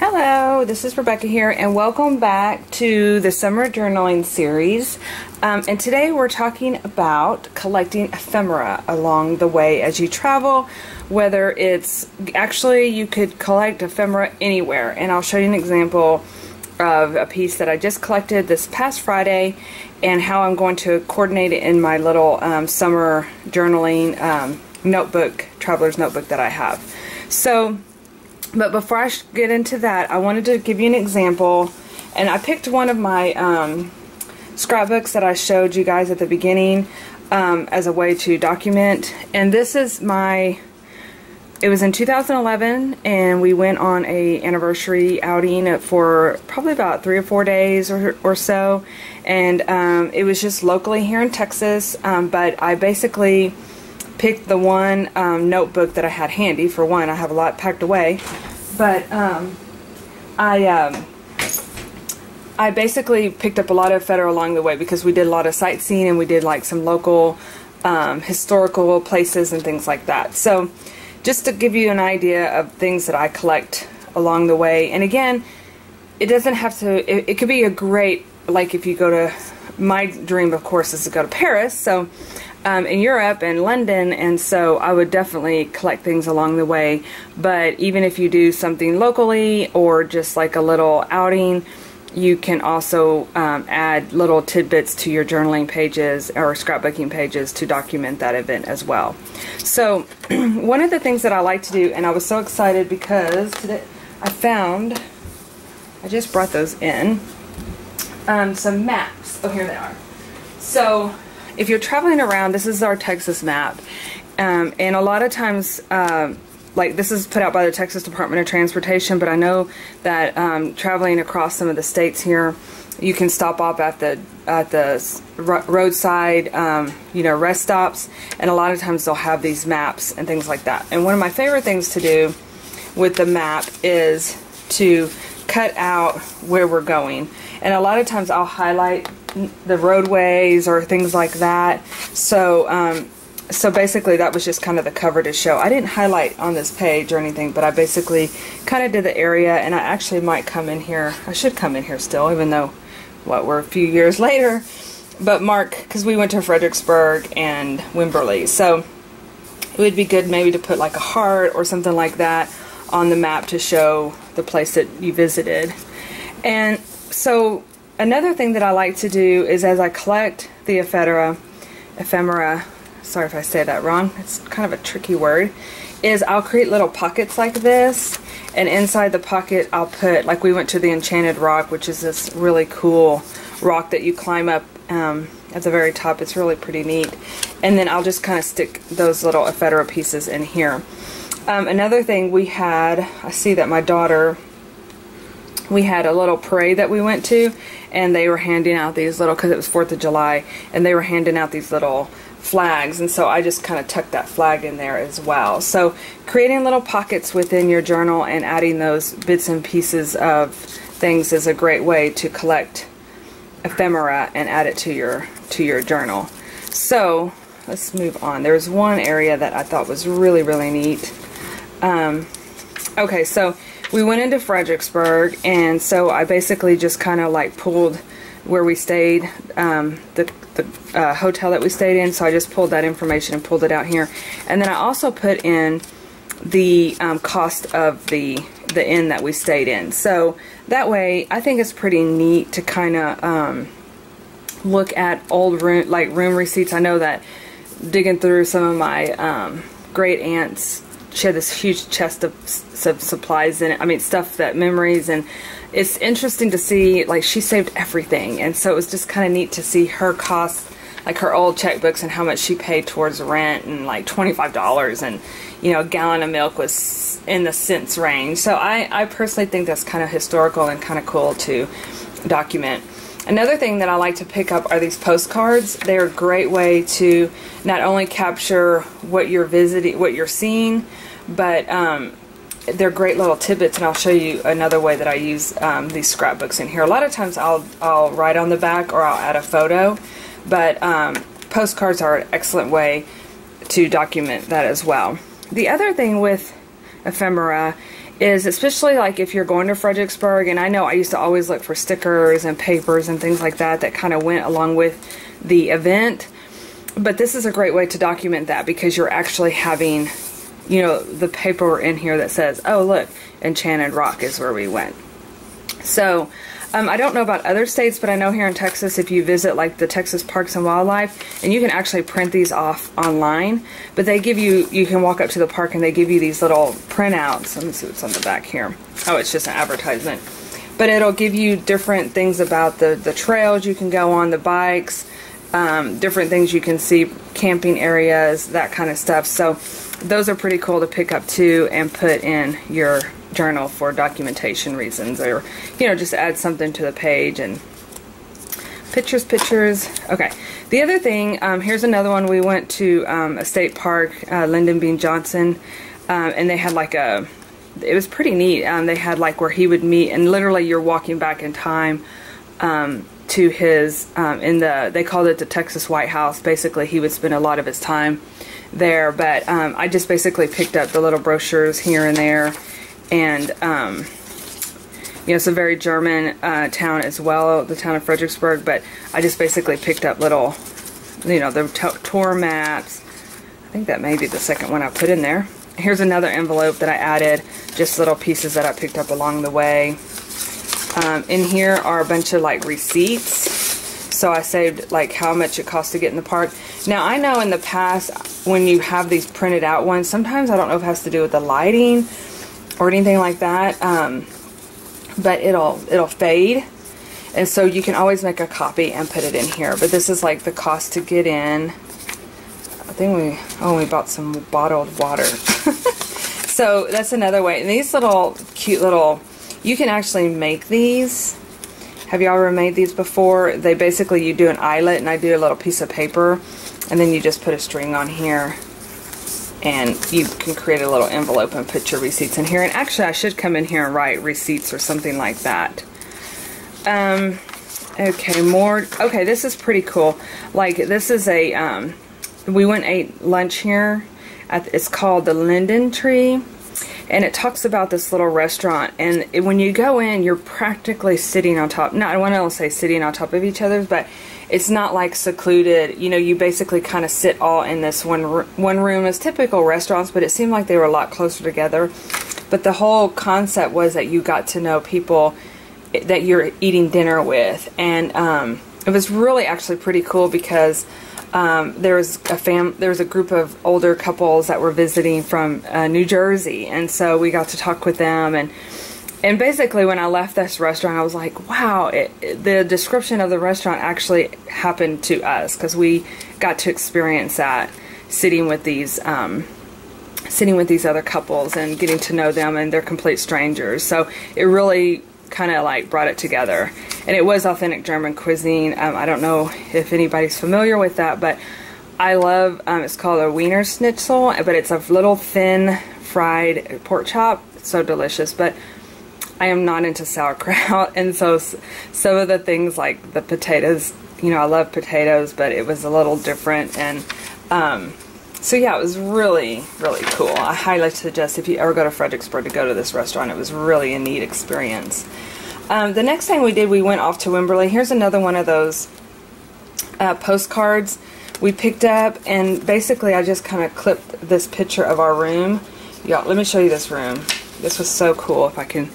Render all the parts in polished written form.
Hello, this is Rebecca here, and welcome back to the Summer Journaling series. And today we're talking about collecting ephemera along the way as you travel, whether it's actually you could collect ephemera anywhere. And I'll show you an example of a piece that I just collected this past Friday and how I'm going to coordinate it in my little summer journaling notebook, traveler's notebook that I have. But before I get into that, I wanted to give you an example, and I picked one of my scrapbooks that I showed you guys at the beginning as a way to document. And this is it was in 2011, and we went on a anniversary outing for probably about 3 or 4 days or so, and it was just locally here in Texas, but I basically picked the one notebook that I had handy. For one, I have a lot packed away, but I basically picked up a lot of ephemera along the way because we did a lot of sightseeing and we did like some local historical places and things like that. So just to give you an idea of things that I collect along the way, and again, it doesn't have to, it could be a great, like if you go to, my dream of course is to go to Paris, so in Europe and London, and so I would definitely collect things along the way. But even if you do something locally or just like a little outing, you can also add little tidbits to your journaling pages or scrapbooking pages to document that event as well. So one of the things that I like to do, and I was so excited because today I just brought those in, some maps. Oh, here they are. So if you're traveling around, this is our Texas map, and a lot of times, like this is put out by the Texas Department of Transportation, but I know that traveling across some of the states here, you can stop off at the roadside, rest stops, and a lot of times they'll have these maps and things like that. And one of my favorite things to do with the map is to cut out where we're going, and a lot of times I'll highlight the roadways or things like that. So so basically that was just kind of the cover to show. I didn't highlight on this page or anything, but I basically kind of did the area, and I actually might come in here. I should come in here still, even though we're a few years later, but mark, because we went to Fredericksburg and Wimberley, so it would be good maybe to put like a heart or something like that on the map to show the place that you visited. And so another thing that I like to do is, as I collect the ephemera, sorry if I say that wrong, it's kind of a tricky word, is I'll create little pockets like this, and inside the pocket I'll put, like we went to the Enchanted Rock, which is this really cool rock that you climb up at the very top. It's really pretty neat. And then I'll just kind of stick those little ephemera pieces in here. Another thing we had, I see that my daughter, we had a little parade that we went to, and they were handing out these little, because it was 4th of July, and they were handing out these little flags, and so I just kind of tucked that flag in there as well. So creating little pockets within your journal and adding those bits and pieces of things is a great way to collect ephemera and add it to your journal. So let's move on. There's one area that I thought was really, really neat. Okay, so we went into Fredericksburg, and so I basically just kind of like pulled where we stayed, the hotel that we stayed in, so I just pulled that information and pulled it out here. And then I also put in the cost of the inn that we stayed in. So that way, I think it's pretty neat to kind of look at old room receipts. I know that digging through some of my great aunts, she had this huge chest of supplies in it. I mean, memories, and it's interesting to see, like, she saved everything, and so it was just kind of neat to see her costs, like her old checkbooks and how much she paid towards rent, and like $25, and a gallon of milk was in the cents range. So I personally think that's kind of historical and kind of cool to document. Another thing that I like to pick up are these postcards. They're a great way to not only capture what you're visiting, what you're seeing, but they're great little tidbits, and I'll show you another way that I use these scrapbooks in here. A lot of times I'll write on the back or I'll add a photo, but postcards are an excellent way to document that as well. The other thing with ephemera is, especially like if you're going to Fredericksburg, and I know I used to always look for stickers and papers and things like that that kind of went along with the event, but this is a great way to document that because you're actually having, you know, the paper in here that says, oh look, Enchanted Rock is where we went. So I don't know about other states, but I know here in Texas, if you visit like the Texas Parks and Wildlife, and you can actually print these off online, but they give you, you can walk up to the park and they give you these little printouts. Let me see what's on the back here. Oh, it's just an advertisement. But it'll give you different things about the trails you can go on, the bikes, different things you can see, camping areas, that kind of stuff. So those are pretty cool to pick up too and put in your journal for documentation reasons, or, you know, just add something to the page. And pictures. Okay, the other thing, here's another one. We went to a state park, Lyndon B. Johnson, and they had like a, it was pretty neat. They had like where he would meet, and literally you're walking back in time to his, in the, they called it the Texas White House. Basically, he would spend a lot of his time there, but I just basically picked up the little brochures here and there. And, you know, it's a very German town as well, the town of Fredericksburg, but I just basically picked up little, you know, the tour maps. I think that may be the second one I put in there. Here's another envelope that I added, just little pieces that I picked up along the way. In here are a bunch of like receipts. So I saved like how much it costs to get in the park. Now I know in the past when you have these printed out ones, sometimes I don't know if it has to do with the lighting or anything like that, but it'll fade, and so you can always make a copy and put it in here. But this is like the cost to get in. I think we bought some bottled water. So that's another way. And these little cute little, you can actually make these. Have y'all ever made these before? They basically, you do an eyelet, and I do a little piece of paper, and then you just put a string on here. And you can create a little envelope and put your receipts in here. And actually, I should come in here and write receipts or something like that. Okay, more. Okay, this is pretty cool. Like, this is a, we went and ate lunch here. It's called the Linden Tree. And it talks about this little restaurant. And when you go in, you're practically sitting on top. Not, I want to say sitting on top of each other, but it's not like secluded. You know, you basically kind of sit all in this one room as typical restaurants, but it seemed like they were a lot closer together. But the whole concept was that you got to know people that you're eating dinner with. And it was really actually pretty cool because there was a group of older couples that were visiting from New Jersey, and so we got to talk with them. And basically, when I left this restaurant, I was like, wow, the description of the restaurant actually happened to us, because we got to experience that, sitting with these other couples and getting to know them, and they're complete strangers. So it really kind of like brought it together. And it was authentic German cuisine. I don't know if anybody's familiar with that, but I love, it's called a Wiener Schnitzel, but it's a little thin fried pork chop. It's so delicious, but I am not into sauerkraut, and so some of the things like the potatoes, you know, I love potatoes, but it was a little different. And so yeah, it was really, really cool. I highly suggest if you ever go to Fredericksburg to go to this restaurant. It was really a neat experience. The next thing we did, we went off to Wimberley. Here's another one of those postcards we picked up, and basically I just kind of clipped this picture of our room. Y'all, let me show you this room. This was so cool. If I can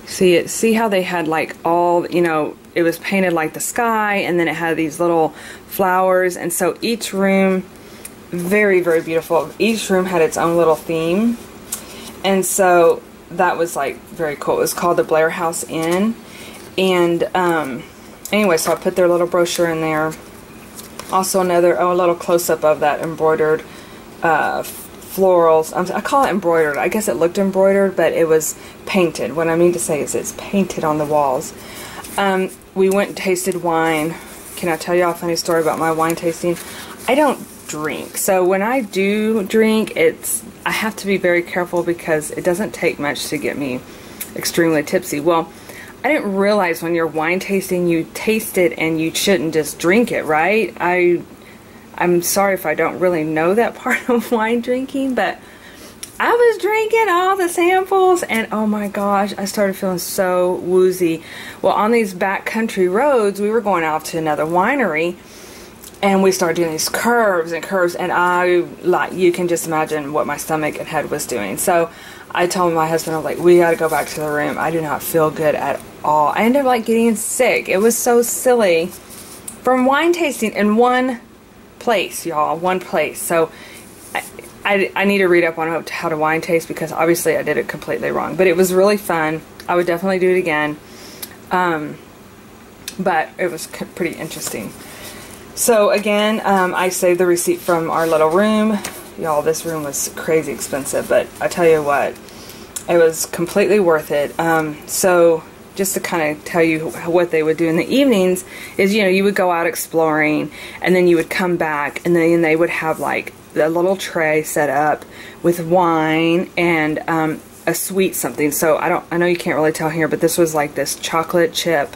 see it, see how they had like all, you know, it was painted like the sky, and then it had these little flowers, and so each room, very, very beautiful. Each room had its own little theme, and so that was like very cool. It was called the Blair House Inn. And anyway, so I put their little brochure in there. Also another, a little close-up of that embroidered florals. I call it embroidered. I guess it looked embroidered, but it was painted. What I mean to say is it's painted on the walls. We went and tasted wine. Can I tell you a funny story about my wine tasting? I don't drink. So when I do drink, I have to be very careful because it doesn't take much to get me extremely tipsy. Well, I didn't realize when you're wine tasting, you taste it and you shouldn't just drink it, right? I'm sorry if I don't really know that part of wine drinking, but I was drinking all the samples, and oh my gosh, I started feeling so woozy. Well, on these back country roads, we were going out to another winery, and we started doing these curves and curves, and you can just imagine what my stomach and head was doing. So I told my husband, I was like, we got to go back to the room. I do not feel good at all. I ended up like getting sick. It was so silly from wine tasting in one place, y'all, one place. So I need to read up on how to wine taste, because obviously I did it completely wrong. But it was really fun. I would definitely do it again. But it was pretty interesting. So again, I saved the receipt from our little room. Y'all, this room was crazy expensive, but I tell you what, it was completely worth it. So just to kind of tell you what they would do in the evenings is, you know, you would go out exploring, and then you would come back, and then they would have like a little tray set up with wine and a sweet something. So I know you can't really tell here, but this was like this chocolate chip,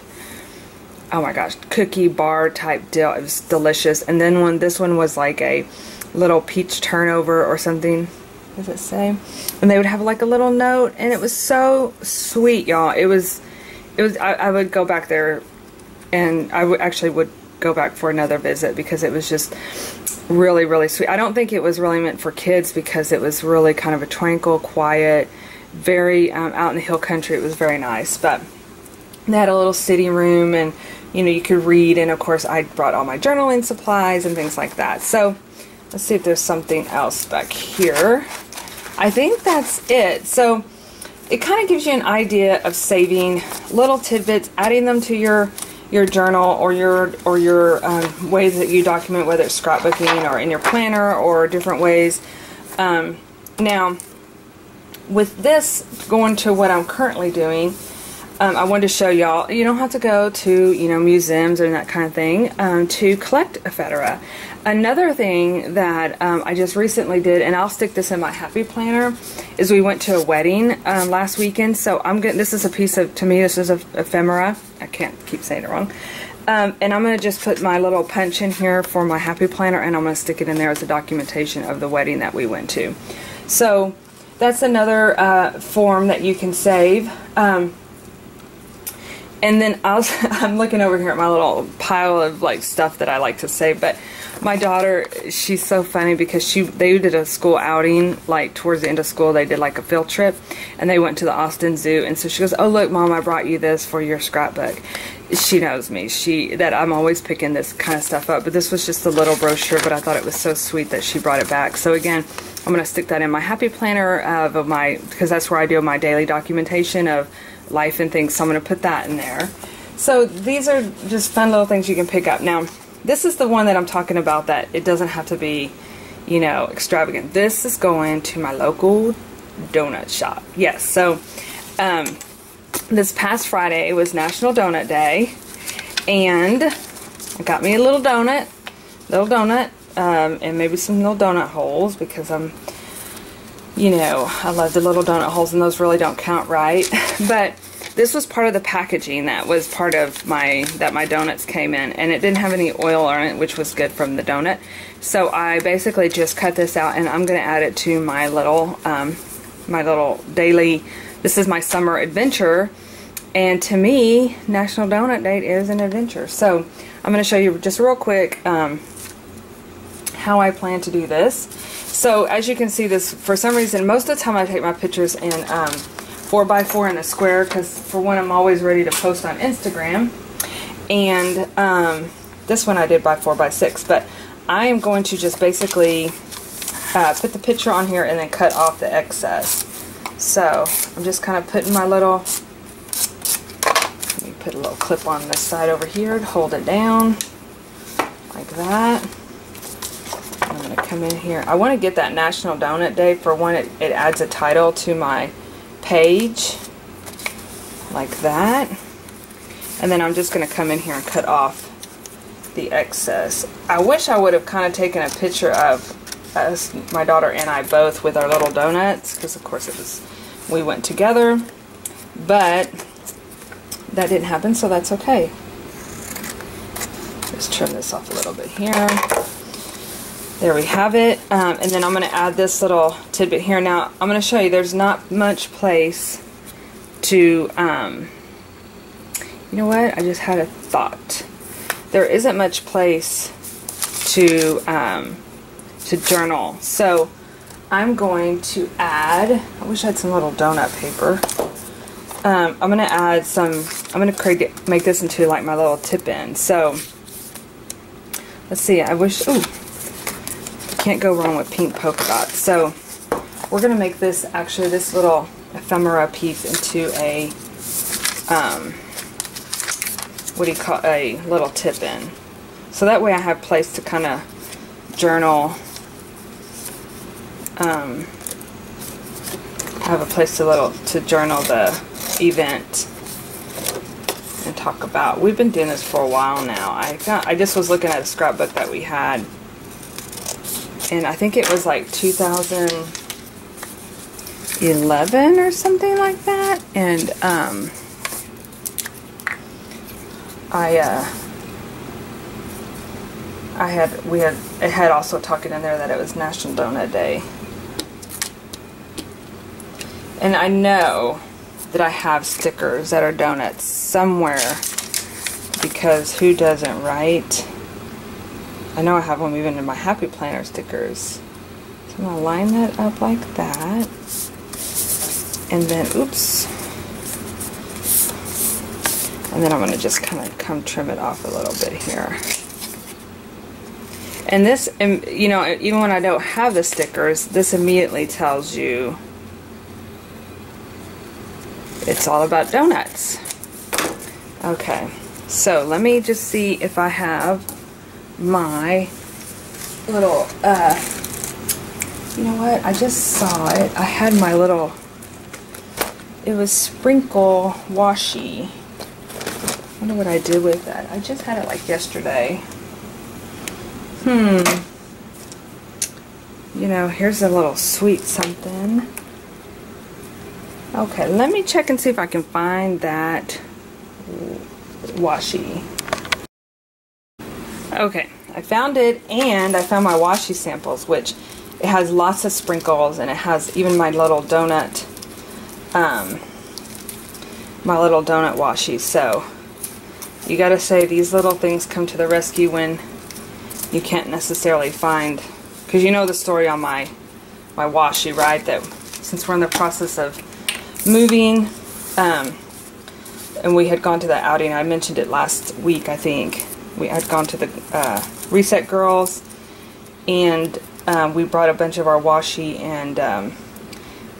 oh my gosh, cookie bar type deal. It was delicious. And then this one was like a little peach turnover or something. What does it say? And they would have like a little note, and it was so sweet, y'all. I would go back there, and I would go back for another visit, because it was just really, really sweet. I don't think it was really meant for kids, because it was really kind of a tranquil, quiet, very out in the hill country. It was very nice. But they had a little sitting room, and you know, you could read, and of course I brought all my journaling supplies and things like that. So let's see if there's something else back here. I think that's it. So it kind of gives you an idea of saving little tidbits, adding them to your journal or your ways that you document, whether it's scrapbooking or in your planner or different ways. Now, with this, going to what I'm currently doing, I wanted to show y'all, you don't have to go to, you know, museums or that kind of thing to collect ephemera. Another thing that I just recently did, and I'll stick this in my happy planner, is we went to a wedding last weekend. So this is a piece of, to me, this is a ephemera. I can't keep saying it wrong. And I'm going to just put my little punch in here for my happy planner, and I'm going to stick it in there as a documentation of the wedding that we went to. So that's another form that you can save. And then I'm looking over here at my little pile of like stuff that I like to save. But my daughter, she's so funny, because they did a school outing, like towards the end of school. They did like a field trip, and they went to the Austin Zoo. And so she goes, "Oh look, Mom, I brought you this for your scrapbook." She knows me, that I'm always picking this kind of stuff up. But this was just a little brochure, but I thought it was so sweet that she brought it back. So again, I'm going to stick that in my happy planner because that's where I do my daily documentation of life and things. So I'm going to put that in there. So these are just fun little things you can pick up. Now, this is the one that I'm talking about, that it doesn't have to be, you know, extravagant. This is going to my local donut shop. Yes, so this past Friday, it was National Donut Day, and I got me a little donut, and maybe some little donut holes, because you know, I love the little donut holes, and those really don't count, right? But this was part of the packaging that was part of my donuts came in, and it didn't have any oil on it, which was good from the donut. So I basically just cut this out, and I'm going to add it to my little daily. This is my summer adventure, and to me, National Donut Day is an adventure. So I'm going to show you just real quick how I plan to do this. So as you can see, this, for some reason, most of the time I take my pictures in 4x4 in a square, because for one, I'm always ready to post on Instagram. And this one I did by 4x6, but I am going to just basically put the picture on here and then cut off the excess. So I'm just kind of putting my little, let me put a little clip on this side over here to hold it down like that. I'm going to come in here. I want to get that National Donut Day. For one, it adds a title to my page like that. And then I'm just going to come in here and cut off the excess. I wish I would have kind of taken a picture of us, my daughter and I both, with our little donuts, because of course we went together, but that didn't happen, so that's okay. Just trim this off a little bit here. There we have it. And then I'm going to add this little tidbit here. Now, I'm going to show you there's not much place to, you know what? I just had a thought. There isn't much place to journal. So I'm going to add, I wish I had some little donut paper. I'm going to add some, I'm going to make this into like my little tip in. So let's see, I wish, ooh, can't go wrong with pink polka dots. So we're going to make this, actually this little ephemera piece into a, what do you call, a little tip in. So that way I have place to kind of journal, I have a place to journal the event and talk about. We've been doing this for a while now. I just was looking at a scrapbook that we had, and I think it was like 2011 or something like that, and it had also talking in there that it was National Donut Day. And I know that I have stickers that are donuts somewhere, because who doesn't, right? I know I have them even in my Happy Planner stickers. So I'm going to line that up like that. And then, oops. And then I'm going to just kind of trim it off a little bit here. And this, you know, even when I don't have the stickers, this immediately tells you it's all about donuts. Okay, so let me just see if I have my little, you know what, I just saw it. I had my little, it was sprinkle washi. I wonder what I did with that. I just had it like yesterday. You know, here's a little sweet something. Okay, let me check and see if I can find that washi. Okay, I found it, and I found my washi samples, which it has lots of sprinkles, and it has even my little donut, washi. So you gotta say, these little things come to the rescue when you can't necessarily find, because you know the story on my washi, right? That since we're in the process of moving, and we had gone to that outing, I mentioned it last week, I think. We had gone to the Reset Girls, and we brought a bunch of our washi, and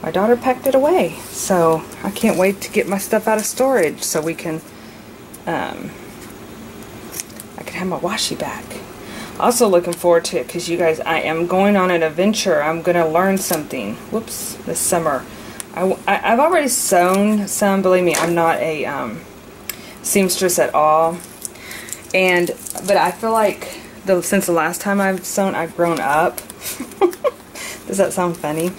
my daughter packed it away. So I can't wait to get my stuff out of storage so we can, I can have my washi back. Also looking forward to it, because you guys, I am going on an adventure. I'm going to learn something. Whoops, this summer. I've already sewn some. Believe me, I'm not a seamstress at all. But I feel like since the last time I've sewn, I've grown up. Does that sound funny?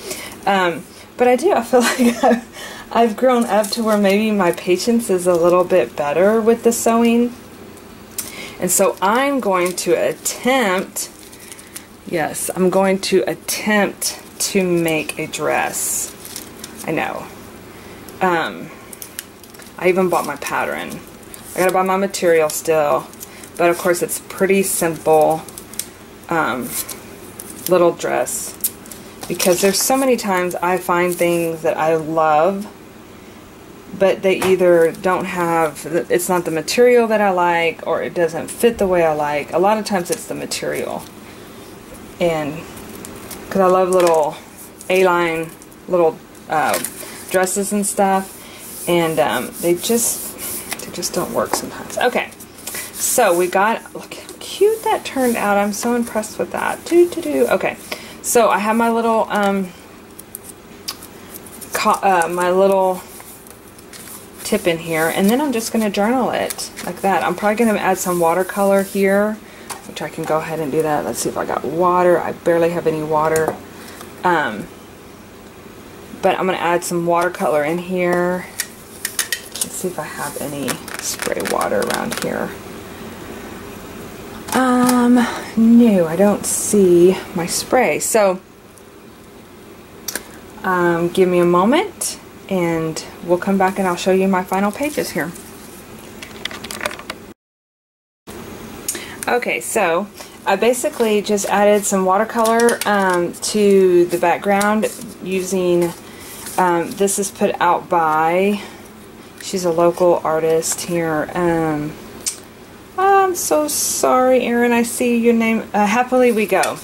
But I do. I feel like I've grown up to where maybe my patience is a little bit better with the sewing. And so I'm going to attempt, yes, I'm going to attempt to make a dress. I know. I even bought my pattern. I gotta buy my material still, but of course it's pretty simple little dress, because there's so many times I find things that I love, but they either don't have, it's not the material that I like, or it doesn't fit the way I like. A lot of times it's the material. And because I love little A-line little dresses and stuff, and they just don't work sometimes. Okay, so we got, look how cute that turned out. I'm so impressed with that. Okay, so I have my little tip in here, and then I'm just going to journal it like that. I'm probably going to add some watercolor here, which I can go ahead and do that. Let's see if I got water. I barely have any water. But I'm going to add some watercolor in here. Let's see if I have any spray water around here. No, I don't see my spray. So, give me a moment and we'll come back and I'll show you my final pages here. Okay, so I basically just added some watercolor to the background using, this is put out by, she's a local artist here. I'm so sorry, Erin, I see your name. Happily We Go.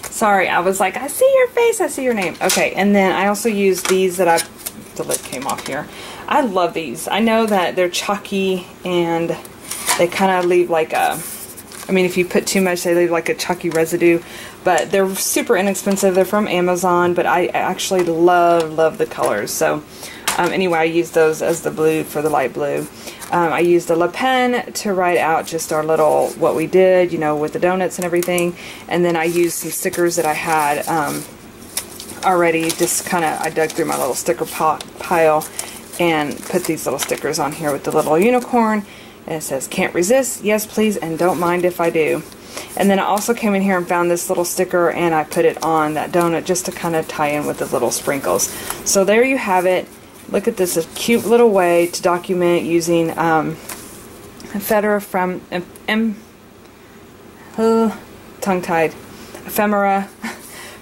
Sorry, I was like, I see your face, I see your name. Okay, and then I also use these that the lid came off here. I love these. I know that they're chalky and they kind of leave like a, I mean, if you put too much, they leave like a chalky residue. But they're super inexpensive. They're from Amazon, but I actually love the colors. So anyway, I use those as the blue for the light blue. I used a Le Pen to write out just our little, what we did, you know, with the donuts and everything. And then I used some stickers that I had already. Just kind of, I dug through my little sticker pile and put these little stickers on here with the little unicorn. And it says, can't resist, yes please, and don't mind if I do. And then I also came in here and found this little sticker and I put it on that donut just to kind of tie in with the little sprinkles. So there you have it. Look at this, a cute little way to document using Ephemera from tongue-tied Ephemera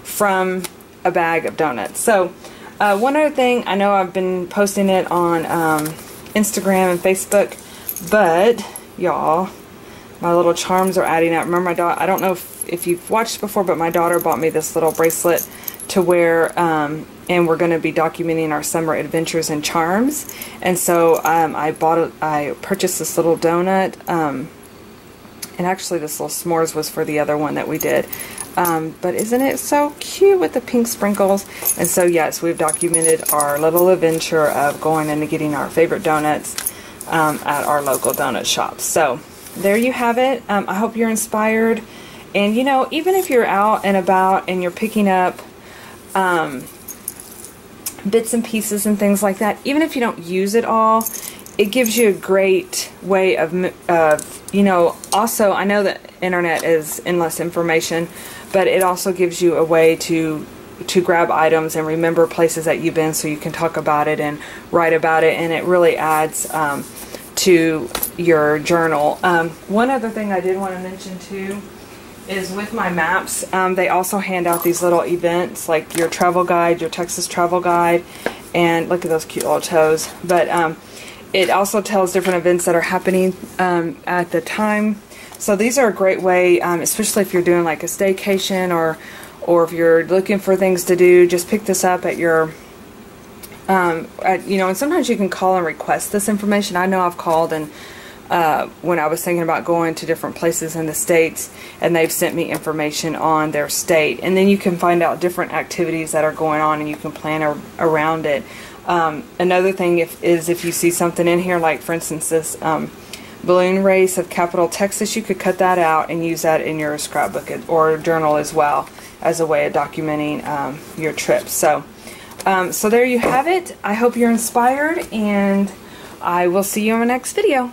from a bag of donuts. So one other thing, I know I've been posting it on Instagram and Facebook, but y'all, my little charms are adding up. Remember my daughter, I don't know if you've watched before, but my daughter bought me this little bracelet to wear, and we're going to be documenting our summer adventures and charms. And so I purchased this little donut, and actually this little s'mores was for the other one that we did. But isn't it so cute with the pink sprinkles? And so yes, we've documented our little adventure of going and getting our favorite donuts at our local donut shop. So there you have it. I hope you're inspired. And you know, even if you're out and about and you're picking up bits and pieces and things like that, even if you don't use it all, it gives you a great way of you know, also I know that internet is endless information, but it also gives you a way to grab items and remember places that you've been so you can talk about it and write about it, and it really adds to your journal. One other thing I did want to mention too is with my maps, they also hand out these little events like your travel guide, your Texas travel guide, and look at those cute little toes. But it also tells different events that are happening at the time. So these are a great way, especially if you're doing like a staycation or if you're looking for things to do, just pick this up at your, you know, and sometimes you can call and request this information. I know I've called and when I was thinking about going to different places in the states, and they've sent me information on their state, and then you can find out different activities that are going on and you can plan around it. Another thing is if you see something in here, like for instance this balloon race of Capital Texas, you could cut that out and use that in your scrapbook or journal as well as a way of documenting your trip. So so there you have it. I hope you're inspired, and I will see you in my next video.